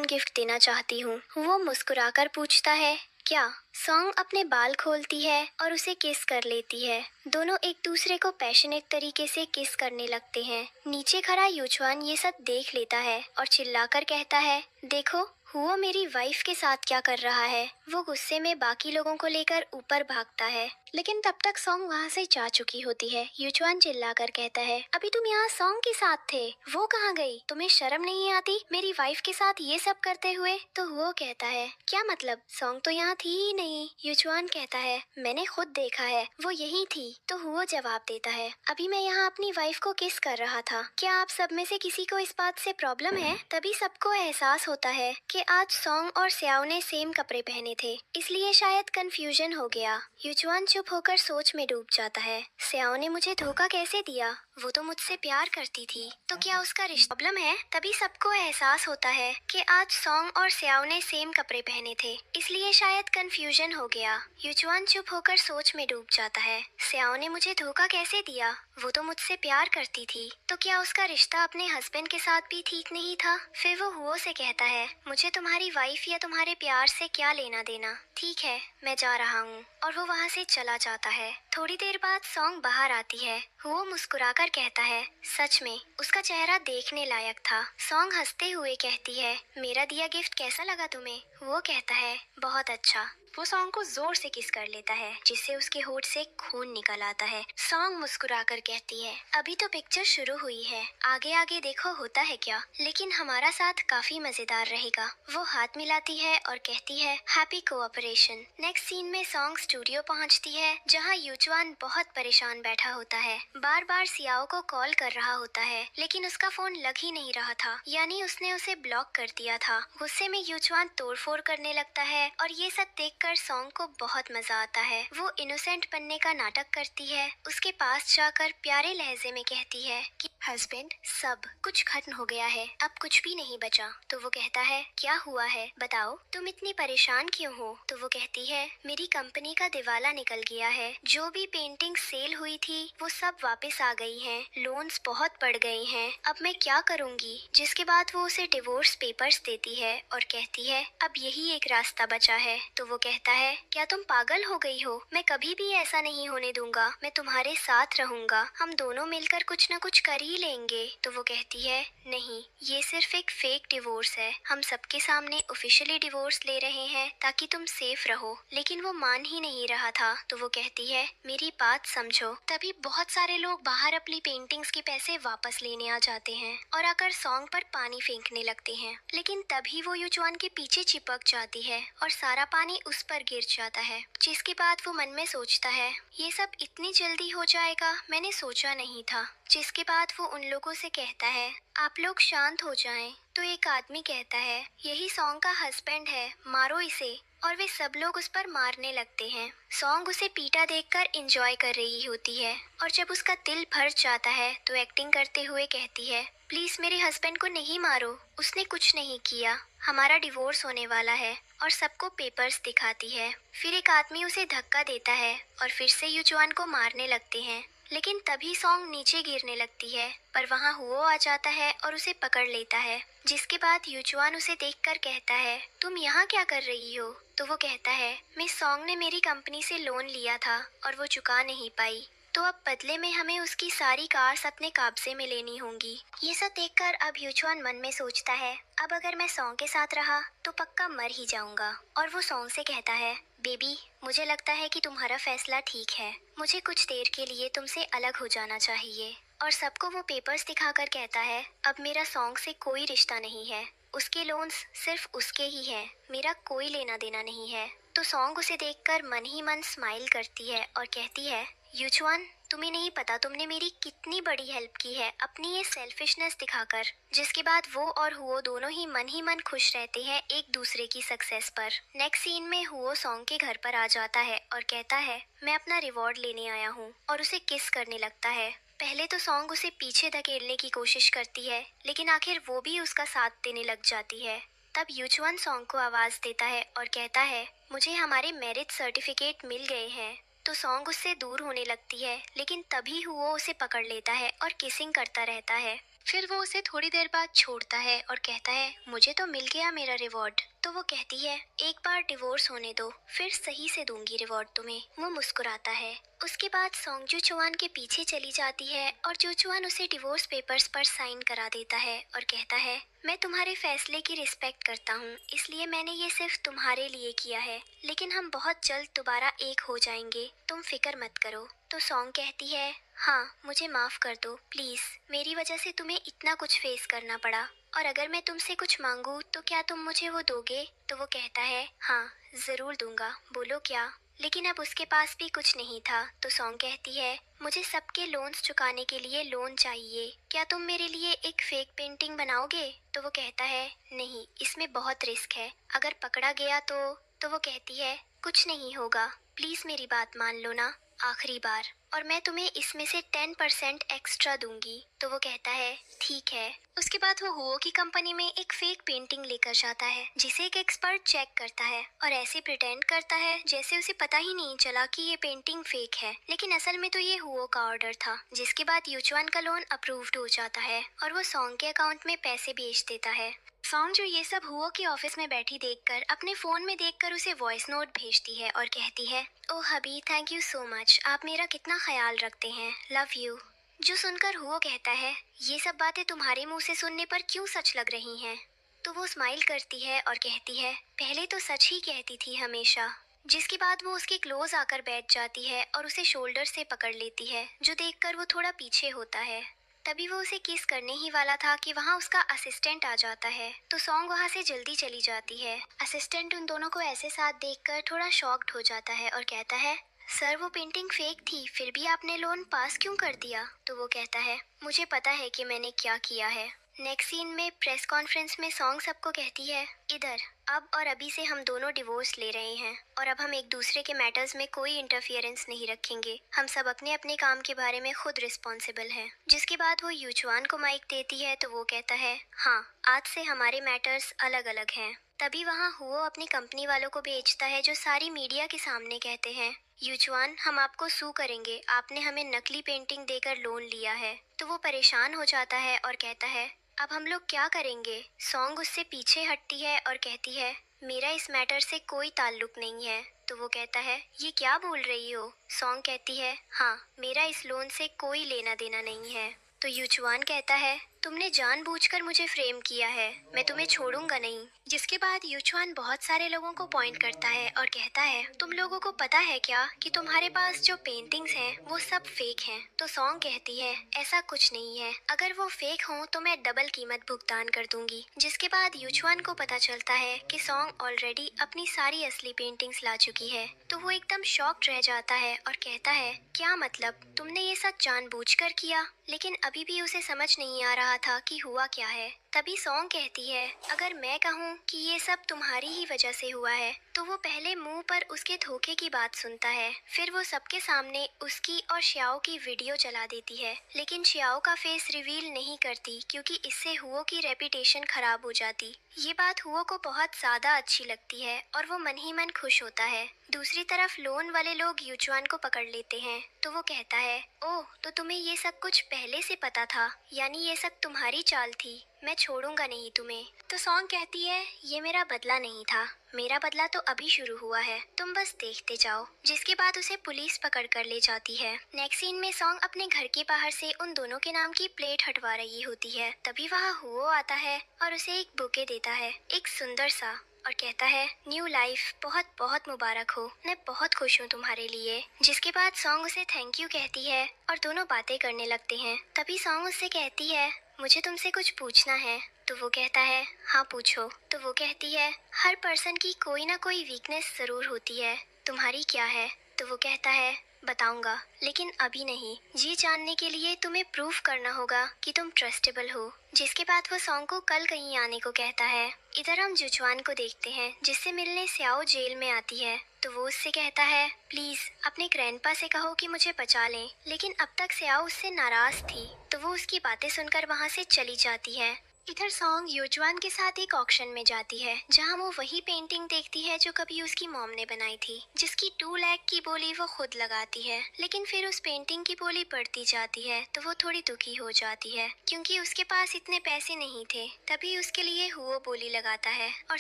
गिफ्ट देना चाहती हूँ। वो मुस्कुराकर पूछता है क्या। सॉन्ग अपने बाल खोलती है और उसे किस कर लेती है। दोनों एक दूसरे को पैशनेट तरीके से किस करने लगते हैं। नीचे खड़ा युचुआन ये सब देख लेता है और चिल्लाकर कहता है देखो हुओ मेरी वाइफ के साथ क्या कर रहा है। वो गुस्से में बाकी लोगों को लेकर ऊपर भागता है, लेकिन तब तक सॉन्ग वहाँ से जा चुकी होती है। युचुआन चिल्लाकर कहता है अभी तुम यहाँ सॉन्ग के साथ थे, वो कहाँ गई, तुम्हें शर्म नहीं आती मेरी वाइफ के साथ ये सब करते हुए। तो वो कहता है क्या मतलब, सॉन्ग तो यहाँ थी ही नहीं। युचुआन कहता है मैंने खुद देखा है, वो यही थी। तो वो जवाब देता है अभी मैं यहाँ अपनी वाइफ को किस कर रहा था, क्या आप सब में से किसी को इस बात से प्रॉब्लम है। तभी सबको एहसास होता है कि आज सॉन्ग और स्याओ ने सेम कपड़े पहने थे, इसलिए शायद कंफ्यूजन हो गया। युचुआन चुप होकर सोच में डूब जाता है। स्याओ ने मुझे धोखा कैसे दिया, वो तो मुझसे प्यार करती थी, तो क्या उसका रिश्ता प्रॉब्लम है। तभी सबको एहसास होता है कि आज सॉन्ग और स्याओ ने सेम कपड़े पहने थे, इसलिए शायद कंफ्यूजन हो गया। युचुआन चुप होकर सोच में डूब जाता है। स्याओ ने मुझे धोखा कैसे दिया, वो तो मुझसे प्यार करती थी, तो क्या उसका रिश्ता अपने हस्बैंड के साथ भी ठीक नहीं था। फिर वो हुओ से कहता है मुझे तुम्हारी वाइफ या तुम्हारे प्यार से क्या लेना देना, ठीक है मैं जा रहा हूँ। और वो वहाँ से चला जाता है। थोड़ी देर बाद सॉन्ग बाहर आती है। हुओ मुस्कुराकर कहता है सच में उसका चेहरा देखने लायक था। सॉन्ग हंसते हुए कहती है मेरा दिया गिफ्ट कैसा लगा तुम्हें। वो कहता है बहुत अच्छा। वो सॉन्ग को जोर से किस कर लेता है जिससे उसके होठ से खून निकल आता है। सॉन्ग मुस्कुराकर कहती है अभी तो पिक्चर शुरू हुई है, आगे आगे देखो होता है क्या, लेकिन हमारा साथ काफी मजेदार रहेगा। वो हाथ मिलाती है और कहती है हैप्पी कोऑपरेशन। नेक्स्ट सीन में सॉन्ग स्टूडियो पहुंचती है जहां युचुआन बहुत परेशान बैठा होता है। बार बार सियाओ को कॉल कर रहा होता है लेकिन उसका फोन लग ही नहीं रहा था, यानी उसने उसे ब्लॉक कर दिया था। गुस्से में युचुआन तोड़फोड़ करने लगता है और ये सब देख देखकर सॉन्ग को बहुत मजा आता है। वो इनोसेंट बनने का नाटक करती है, उसके पास जाकर प्यारे लहजे में कहती है कि हस्बैंड, सब कुछ खत्म हो गया है, अब कुछ भी नहीं बचा। तो वो कहता है, क्या हुआ है बताओ, तुम इतनी परेशान क्यों हो? तो वो कहती है, मेरी कंपनी का दिवाला निकल गया है, जो भी पेंटिंग सेल हुई थी वो सब वापस आ गई हैं, लोन्स बहुत बढ़ गए हैं, अब मैं क्या करूंगी? जिसके बाद वो उसे डिवोर्स पेपर्स देती है और कहती है, अब यही एक रास्ता बचा है। तो वो कहता है, क्या तुम पागल हो गई हो? मैं कभी भी ऐसा नहीं होने दूंगा, मैं तुम्हारे साथ रहूंगा, हम दोनों मिलकर कुछ न कुछ कर ही लेंगे। तो वो कहती है, नहीं, ये सिर्फ एक फेक डिवोर्स है, हम सबके सामने ऑफिशियली डिवोर्स ले रहे हैं ताकि तुम सेफ रहो। लेकिन वो मान ही नहीं रहा था। तो वो कहती है, मेरी बात समझो। तभी बहुत सारे लोग बाहर अपनी पेंटिंग्स के पैसे वापस लेने आ जाते हैं और आकर सॉन्ग पर पानी फेंकने लगते हैं। लेकिन तभी वो युचुआन के पीछे चिपक जाती है और सारा पानी उस पर गिर जाता है। जिसके बाद वो मन में सोचता है, ये सब इतनी जल्दी हो जाएगा, मैंने सोचा नहीं था। जिसके बाद वो उन लोगों से कहता है, आप लोग शांत हो जाएं। तो एक आदमी कहता है, यही सॉन्ग का हस्बैंड है, मारो इसे। और वे सब लोग उस पर मारने लगते हैं। सॉन्ग उसे पीटा देखकर एंजॉय कर रही होती है और जब उसका दिल भर जाता है तो एक्टिंग करते हुए कहती है, प्लीज मेरे हस्बैंड को नहीं मारो, उसने कुछ नहीं किया, हमारा डिवोर्स होने वाला है। और सबको पेपर्स दिखाती है। फिर एक आदमी उसे धक्का देता है और फिर से युचुआन को मारने लगते हैं। लेकिन तभी सॉन्ग नीचे गिरने लगती है, पर वहाँ हुओ आ जाता है और उसे पकड़ लेता है। जिसके बाद युचुआन उसे देखकर कहता है, तुम यहाँ क्या कर रही हो? तो वो कहता है, मिस सॉन्ग ने मेरी कंपनी से लोन लिया था और वो चुका नहीं पाई, तो अब बदले में हमें उसकी सारी कार्स अपने कब्जे में लेनी होंगी। ये सब देखकर अब युचुआन मन में सोचता है, अब अगर मैं सॉन्ग के साथ रहा तो पक्का मर ही जाऊंगा। और वो सॉन्ग से कहता है, बेबी, मुझे लगता है कि तुम्हारा फैसला ठीक है, मुझे कुछ देर के लिए तुमसे अलग हो जाना चाहिए। और सबको वो पेपर्स दिखाकर कहता है, अब मेरा सॉन्ग से कोई रिश्ता नहीं है, उसके लोन्स सिर्फ उसके ही हैं, मेरा कोई लेना देना नहीं है। तो सॉन्ग उसे देखकर मन ही मन स्माइल करती है और कहती है, युचुआन, तुम्हें नहीं पता तुमने मेरी कितनी बड़ी हेल्प की है अपनी ये सेल्फिशनेस दिखाकर। जिसके बाद वो और हुओ दोनों ही मन खुश रहते हैं एक दूसरे की सक्सेस पर। नेक्स्ट सीन में हुओ सॉन्ग के घर पर आ जाता है और कहता है, मैं अपना रिवॉर्ड लेने आया हूँ, और उसे किस करने लगता है। पहले तो सॉन्ग उसे पीछे धकेलने की कोशिश करती है, लेकिन आखिर वो भी उसका साथ देने लग जाती है। तब युचुआन सॉन्ग को आवाज देता है और कहता है, मुझे हमारे मैरिज सर्टिफिकेट मिल गए हैं। तो सॉन्ग उससे दूर होने लगती है, लेकिन तभी हुओ उसे पकड़ लेता है और किसिंग करता रहता है। फिर वो उसे थोड़ी देर बाद छोड़ता है और कहता है, मुझे तो मिल गया मेरा रिवॉर्ड। तो वो कहती है, एक बार डिवोर्स होने दो, फिर सही से दूंगी रिवॉर्ड तुम्हें। वो मुस्कुराता है। उसके बाद सॉन्ग जुचुआन के पीछे चली जाती है और जुचुआन उसे डिवोर्स पेपर्स पर साइन करा देता है और कहता है, मैं तुम्हारे फैसले की रिस्पेक्ट करता हूँ, इसलिए मैंने ये सिर्फ तुम्हारे लिए किया है, लेकिन हम बहुत जल्द दोबारा एक हो जाएंगे, तुम फिक्र मत करो। तो सॉन्ग कहती है, हाँ, मुझे माफ कर दो प्लीज, मेरी वजह से तुम्हें इतना कुछ फेस करना पड़ा, और अगर मैं तुमसे कुछ मांगू तो क्या तुम मुझे वो दोगे? तो वो कहता है, हाँ जरूर दूंगा, बोलो क्या। लेकिन अब उसके पास भी कुछ नहीं था। तो सॉन्ग कहती है, मुझे सबके लोन्स चुकाने के लिए लोन चाहिए, क्या तुम मेरे लिए एक फेक पेंटिंग बनाओगे? तो वो कहता है, नहीं, इसमें बहुत रिस्क है, अगर पकड़ा गया तो वो कहती है, कुछ नहीं होगा, प्लीज मेरी बात मान लो ना, आखिरी बार, और मैं तुम्हें इसमें से 10% एक्स्ट्रा दूंगी। तो वो कहता है, ठीक है। उसके बाद वो हुओ की कंपनी में एक फेक पेंटिंग लेकर जाता है, जिसे एक एक्सपर्ट चेक करता है और ऐसे प्रिटेंड करता है जैसे उसे पता ही नहीं चला कि ये पेंटिंग फेक है, लेकिन असल में तो ये हुओ का ऑर्डर था। जिसके बाद युचुआन का लोन अप्रूव्ड हो जाता है और वो सॉन्ग के अकाउंट में पैसे भेज देता है। सॉन्ग जो ये सब हुओ के ऑफिस में बैठी देखकर अपने फोन में देखकर उसे वॉइस नोट भेजती है और कहती है, ओ हबी, थैंक यू सो मच, आप मेरा कितना ख्याल रखते हैं, लव यू। जो सुनकर हुओ कहता है, ये सब बातें तुम्हारे मुंह से सुनने पर क्यों सच लग रही हैं? तो वो स्माइल करती है और कहती है, पहले तो सच ही कहती थी हमेशा। जिसके बाद वो उसके क्लोज आकर बैठ जाती है और उसे शोल्डर से पकड़ लेती है, जो देखकर वो थोड़ा पीछे होता है। तभी वो उसे किस करने ही वाला था कि वहाँ उसका असिस्टेंट आ जाता है। तो सॉन्ग वहाँ से जल्दी चली जाती है। असिस्टेंट उन दोनों को ऐसे साथ देखकर थोड़ा शॉक्ड हो जाता है और कहता है, सर वो पेंटिंग फेक थी, फिर भी आपने लोन पास क्यों कर दिया? तो वो कहता है, मुझे पता है कि मैंने क्या किया है। नेक्स्ट सीन में प्रेस कॉन्फ्रेंस में सॉन्ग सबको कहती है, इधर अब और अभी से हम दोनों डिवोर्स ले रहे हैं और अब हम एक दूसरे के मैटर्स में कोई इंटरफियरेंस नहीं रखेंगे। हम सब अपने अपने काम के बारे में खुद रिस्पॉन्सिबल हैं। जिसके बाद वो यूचुआन को माइक देती है तो वो कहता है, हाँ आज से हमारे मैटर्स अलग अलग हैं। तभी वहाँ हुओ अपनी कंपनी वालों को भेजता है जो सारी मीडिया के सामने कहते हैं, यूचुआन हम आपको सू करेंगे, आपने हमें नकली पेंटिंग देकर लोन लिया है। तो वो परेशान हो जाता है और कहता है, अब हम लोग क्या करेंगे। सॉन्ग उससे पीछे हटती है और कहती है, मेरा इस मैटर से कोई ताल्लुक नहीं है। तो वो कहता है, ये क्या बोल रही हो। सॉन्ग कहती है, हाँ मेरा इस लोन से कोई लेना देना नहीं है। तो यूचुआन कहता है, तुमने जानबूझकर मुझे फ्रेम किया है, मैं तुम्हें छोड़ूंगा नहीं। जिसके बाद यूचुआन बहुत सारे लोगों को पॉइंट करता है और कहता है, तुम लोगों को पता है क्या कि तुम्हारे पास जो पेंटिंग्स हैं वो सब फेक हैं। तो सॉन्ग कहती है, ऐसा कुछ नहीं है, अगर वो फेक हों तो मैं डबल कीमत भुगतान कर दूंगी। जिसके बाद यूचुआन को पता चलता है कि सॉन्ग ऑलरेडी अपनी सारी असली पेंटिंग्स ला चुकी है। तो वो एकदम शॉक्ड रह जाता है और कहता है, क्या मतलब, तुमने ये सब जानबूझकर किया। लेकिन अभी भी उसे समझ नहीं आ रहा था कि हुआ क्या है। तभी सॉन्ग कहती है, अगर मैं कहूँ कि ये सब तुम्हारी ही वजह से हुआ है तो वो पहले मुंह पर उसके धोखे की बात सुनता है, फिर वो सबके सामने उसकी और श्याओ की वीडियो चला देती है। लेकिन श्याओ का फेस रिवील नहीं करती क्योंकि इससे हुओ की रेपुटेशन खराब हो जाती। ये बात हुओ को बहुत ज्यादा अच्छी लगती है और वो मन ही मन खुश होता है। दूसरी तरफ लोन वाले लोग यूचुआन को पकड़ लेते हैं तो वो कहता है, ओह तो तुम्हें ये सब कुछ पहले से पता था, यानी ये सब तुम्हारी चाल थी, मैं छोड़ूंगा नहीं तुम्हें। तो सॉन्ग कहती है, ये मेरा बदला नहीं था, मेरा बदला तो अभी शुरू हुआ है, तुम बस देखते जाओ। जिसके बाद उसे पुलिस पकड़ कर ले जाती है। नेक्स्ट सीन में सॉन्ग अपने घर के बाहर से उन दोनों के नाम की प्लेट हटवा रही होती है। तभी वहाँ हुओ आता है और उसे एक बुके देता है, एक सुंदर सा, और कहता है, न्यू लाइफ बहुत बहुत मुबारक हो, मैं बहुत खुश हूँ तुम्हारे लिए। जिसके बाद सॉन्ग उसे थैंक यू कहती है और दोनों बातें करने लगते हैं। तभी सॉन्ग उससे कहती है, मुझे तुमसे कुछ पूछना है। तो वो कहता है, हाँ पूछो। तो वो कहती है, हर पर्सन की कोई ना कोई वीकनेस जरूर होती है, तुम्हारी क्या है। तो वो कहता है, बताऊंगा लेकिन अभी नहीं, ये जानने के लिए तुम्हें प्रूफ करना होगा कि तुम ट्रस्टेबल हो। जिसके बाद वो सॉन्ग को कल कहीं आने को कहता है। इधर हम जुचवान को देखते हैं जिससे मिलने स्याओ जेल में आती है। तो वो उससे कहता है, प्लीज अपने ग्रैंडपा से कहो कि मुझे बचा लें। लेकिन अब तक स्याओ उससे नाराज थी तो वो उसकी बातें सुनकर वहाँ से चली जाती है। इधर सॉन्ग यूजुआन के साथ एक ऑक्शन में जाती है जहां वो वही पेंटिंग देखती है जो कभी उसकी मॉम ने बनाई थी, जिसकी 2 लाख की बोली वो खुद लगाती है। लेकिन फिर उस पेंटिंग की बोली बढ़ती जाती है तो वो थोड़ी दुखी हो जाती है क्योंकि उसके पास इतने पैसे नहीं थे। तभी उसके लिए हुओ बोली लगाता है और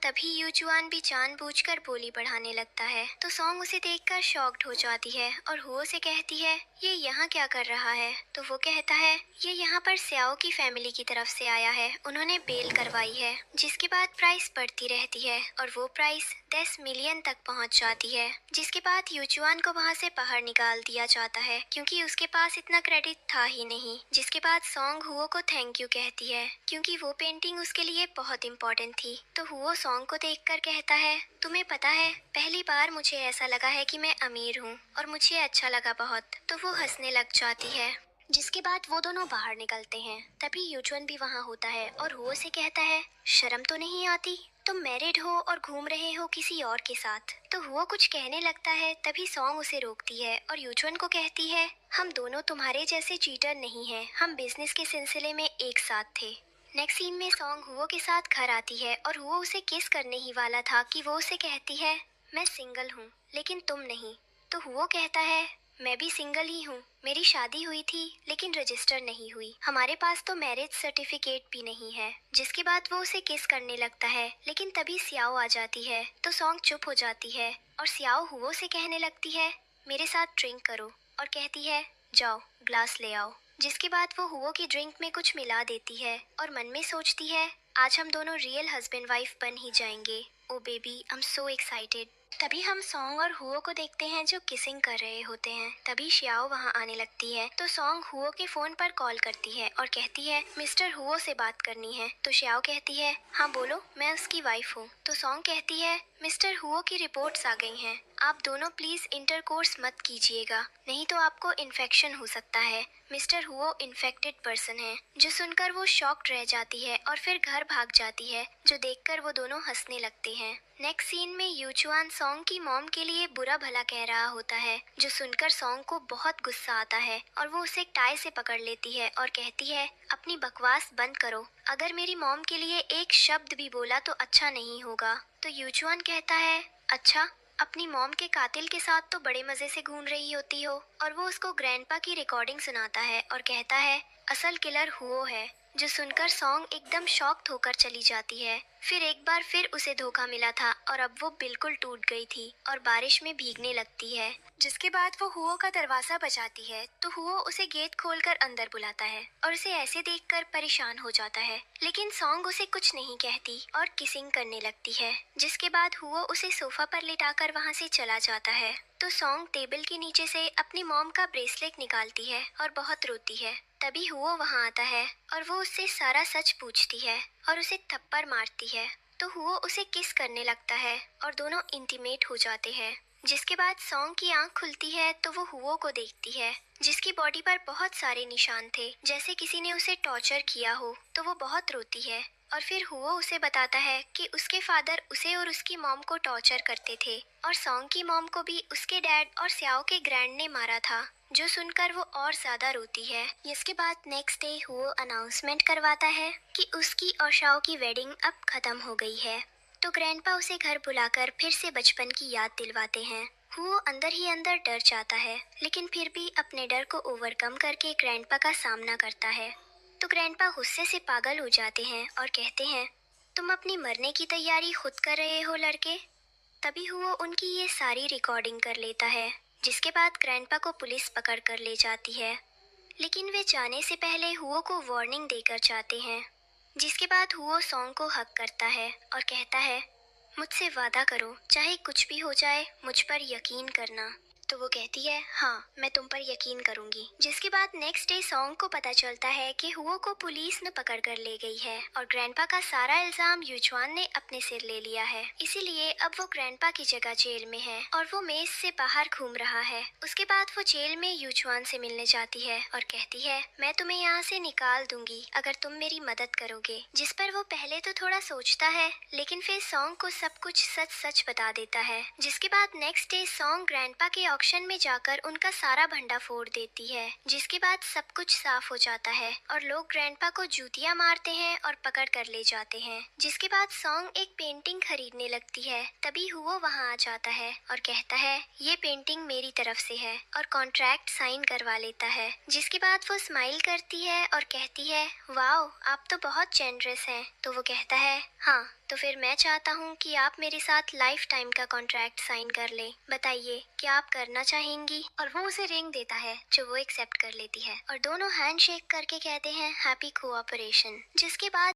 तभी यूजुआन भी जानबूझकर बोली बढ़ाने लगता है। तो सॉन्ग उसे देखकर शॉक्ड हो जाती है और हुओ से कहती है, ये यहाँ क्या कर रहा है। तो वो कहता है, ये यहाँ पर स्याओ की फैमिली की तरफ से आया है, उन्होंने बेल करवाई है। जिसके बाद प्राइस बढ़ती रहती है और वो प्राइस 10 मिलियन तक पहुंच जाती है। जिसके बाद यूजुआन को वहां से बाहर निकाल दिया जाता है क्योंकि उसके पास इतना क्रेडिट था ही नहीं। जिसके बाद सॉन्ग हुओ को थैंक यू कहती है क्योंकि वो पेंटिंग उसके लिए बहुत इम्पोर्टेंट थी। तो हुओ सॉन्ग को देखकर कहता है, तुम्हें पता है पहली बार मुझे ऐसा लगा है कि मैं अमीर हूँ और मुझे अच्छा लगा बहुत। तो वो हंसने लग जाती है। जिसके बाद वो दोनों बाहर निकलते हैं। तभी यूजुआन भी वहाँ होता है और हुओ से कहता है, शर्म तो नहीं आती, तुम मैरिड हो और घूम रहे हो किसी और के साथ। तो हुओ कुछ कहने लगता है तभी सॉन्ग उसे रोकती है और यूजुआन को कहती है, हम दोनों तुम्हारे जैसे चीटर नहीं हैं, हम बिजनेस के सिलसिले में एक साथ थे। नेक्स्ट सीन में सॉन्ग हुओ के साथ घर आती है और हुओ उसे किस करने ही वाला था कि वो उसे कहती है, मैं सिंगल हूँ लेकिन तुम नहीं। तो हुओ कहता है, मैं भी सिंगल ही हूँ, मेरी शादी हुई थी लेकिन रजिस्टर नहीं हुई, हमारे पास तो मैरिज सर्टिफिकेट भी नहीं है। जिसके बाद वो उसे किस करने लगता है लेकिन तभी स्याओ आ जाती है तो सॉन्ग चुप हो जाती है और स्याओ हुओ से कहने लगती है, मेरे साथ ड्रिंक करो, और कहती है, जाओ ग्लास ले आओ। जिसके बाद वो हुओ की ड्रिंक में कुछ मिला देती है और मन में सोचती है, आज हम दोनों रियल हस्बैंड वाइफ बन ही जाएंगे। Oh baby I am so excited. तभी हम सॉन्ग और हुओ को देखते हैं जो किसिंग कर रहे होते हैं। तभी श्याओ वहाँ आने लगती है तो सॉन्ग हुओ के फोन पर कॉल करती है और कहती है, मिस्टर हुओ से बात करनी है। तो श्याओ कहती है, हाँ बोलो, मैं उसकी वाइफ हूँ। तो सॉन्ग कहती है, मिस्टर हुओ की रिपोर्ट्स आ गई हैं, आप दोनों प्लीज इंटरकोर्स मत कीजिएगा, नहीं तो आपको इन्फेक्शन हो सकता है। मिस्टर हुओ इन्फेक्टेड पर्सन है। जो सुनकर वो शॉक्ड रह जाती है और फिर घर भाग जाती है, जो देखकर वो दोनों हंसने लगते हैं। नेक्स्ट सीन में यूचुआन सॉन्ग की मॉम के लिए बुरा भला कह रहा होता है, जो सुनकर सॉन्ग को बहुत गुस्सा आता है और वो उसे टाई से पकड़ लेती है और कहती है, अपनी बकवास बंद करो, अगर मेरी मॉम के लिए एक शब्द भी बोला तो अच्छा नहीं होगा। तो यूचुआन कहता है, अच्छा, अपनी मॉम के कातिल के साथ तो बड़े मजे से घूम रही होती हो। और वो उसको ग्रैंडपा की रिकॉर्डिंग सुनाता है और कहता है, असल किलर हुओ है। जो सुनकर सॉन्ग एकदम शॉक्ड होकर चली जाती है। फिर एक बार फिर उसे धोखा मिला था और अब वो बिल्कुल टूट गई थी और बारिश में भीगने लगती है। जिसके बाद वो हुओ का दरवाजा बजाती है तो हुओ उसे गेट खोलकर अंदर बुलाता है और उसे ऐसे देखकर परेशान हो जाता है। लेकिन सॉन्ग उसे कुछ नहीं कहती और किसिंग करने लगती है। जिसके बाद हुओ उसे सोफा पर लिटाकर वहाँ से चला जाता है। तो सॉन्ग टेबल के नीचे से अपनी मॉम का ब्रेसलेट निकालती है और बहुत रोती है। तभी हुओ वहाँ आता है और वो उससे सारा सच पूछती है और उसे थप्पड़ मारती है। तो हुओ उसे किस करने लगता है और दोनों इंटीमेट हो जाते हैं। जिसके बाद सॉन्ग की आंख खुलती है तो वो हुओ को देखती है, जिसकी बॉडी पर बहुत सारे निशान थे, जैसे किसी ने उसे टॉर्चर किया हो। तो वो बहुत रोती है और फिर हुओ उसे बताता है कि उसके फादर उसे और उसकी मॉम को टॉर्चर करते थे और सॉन्ग की मॉम को भी उसके डैड और स्याओ के ग्रैंड ने मारा था। जो सुनकर वो और ज्यादा रोती है। इसके बाद नेक्स्ट डे हुओ अनाउंसमेंट करवाता है कि उसकी और शाओ की वेडिंग अब खत्म हो गई है। तो ग्रैंडपा उसे घर बुलाकर फिर से बचपन की याद दिलवाते हैं। हुओ अंदर ही अंदर डर जाता है, लेकिन फिर भी अपने डर को ओवरकम करके ग्रैंडपा का सामना करता है। तो ग्रैंडपा गुस्से से पागल हो जाते हैं और कहते हैं, तुम अपनी मरने की तैयारी खुद कर रहे हो लड़के। तभी हुओ उनकी ये सारी रिकॉर्डिंग कर लेता है। जिसके बाद ग्रैंडपा को पुलिस पकड़ कर ले जाती है, लेकिन वे जाने से पहले हुओ को वार्निंग देकर जाते हैं। जिसके बाद हुओ सॉन्ग को हक करता है और कहता है, मुझसे वादा करो, चाहे कुछ भी हो जाए मुझ पर यकीन करना। तो वो कहती है, हाँ, मैं तुम पर यकीन करूंगी। जिसके बाद नेक्स्ट डे सॉन्ग को पता चलता है कि हुओ को पुलिस ने पकड़ कर ले गई है और ग्रैंडपा का सारा इल्जाम यूचुआन ने अपने सिर ले लिया है। इसीलिए अब वो ग्रैंडपा की जगह जेल में है और वो मेज से बाहर घूम रहा है। उसके बाद वो जेल में यूचुआन से मिलने जाती है और कहती है, मैं तुम्हें यहाँ से निकाल दूंगी अगर तुम मेरी मदद करोगे। जिस पर वो पहले तो थोड़ा सोचता है, लेकिन फिर सॉन्ग को सब कुछ सच सच बता देता है। जिसके बाद नेक्स्ट डे सॉन्ग ग्रैंडपा के ऑक्शन में जाकर उनका सारा भंडा फोड़ देती है। जिसके बाद सब कुछ साफ हो जाता है और लोग ग्रैंडपा को जूतियां मारते हैं और पकड़ कर ले जाते हैं। जिसके बाद सॉन्ग एक पेंटिंग खरीदने लगती है। तभी हुओ वहां आ जाता है और कहता है, ये पेंटिंग मेरी तरफ से है, और कॉन्ट्रैक्ट साइन करवा लेता है। जिसके बाद वो स्माइल करती है और कहती है, वाओ, आप तो बहुत जेनरस हैं। तो वो कहता है, हाँ, तो फिर मैं चाहता हूँ कि आप मेरे साथ लाइफ टाइम का कॉन्ट्रैक्ट साइन कर लें। बताइए, क्या आप करना चाहेंगी? और वो उसे रिंग देता है, जो वो एक्सेप्ट कर लेती है और दोनों हैंड शेक करके कहते हैं, हैप्पी कोऑपरेशन। जिसके बाद